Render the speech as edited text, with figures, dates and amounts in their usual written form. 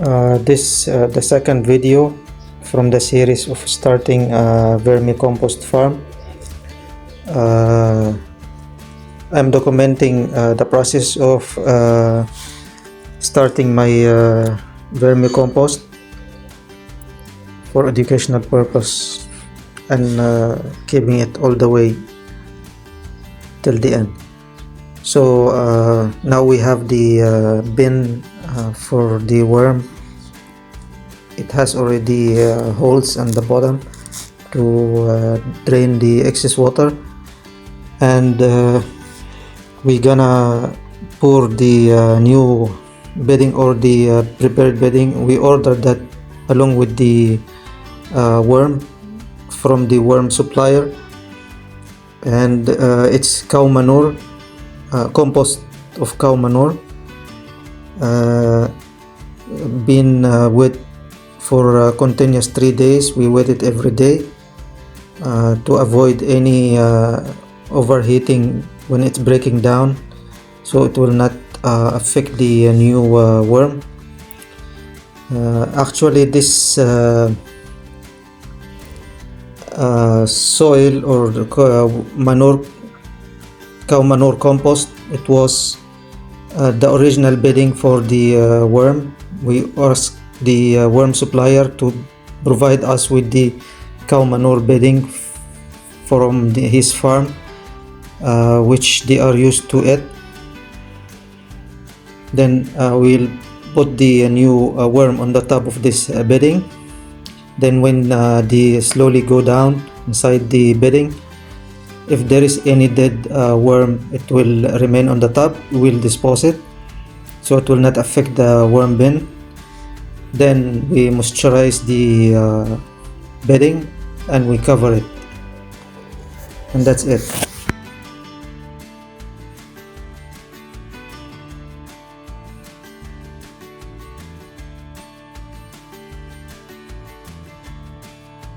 This the second video from the series of starting vermicompost farm. I'm documenting the process of starting my vermicompost for educational purpose and keeping it all the way till the end. So now we have the bin for the worm. It has already holes on the bottom to drain the excess water, and we're gonna pour the new bedding or the prepared bedding. We ordered that along with the worm from the worm supplier, and it's cow manure, compost of cow manure, been wet for continuous 3 days. We wet it every day to avoid any overheating when it's breaking down, so it will not affect the new worm. Actually, this soil or manure, cow manure compost, it was the original bedding for the worm. We asked the worm supplier to provide us with the cow manure bedding from his farm, which they are used to it. Then we'll put the new worm on the top of this bedding. Then when they slowly go down inside the bedding, if there is any dead worm, it will remain on the top. We'll dispose it, so it will not affect the worm bin. Then we moisturize the bedding and we cover it, and that's it.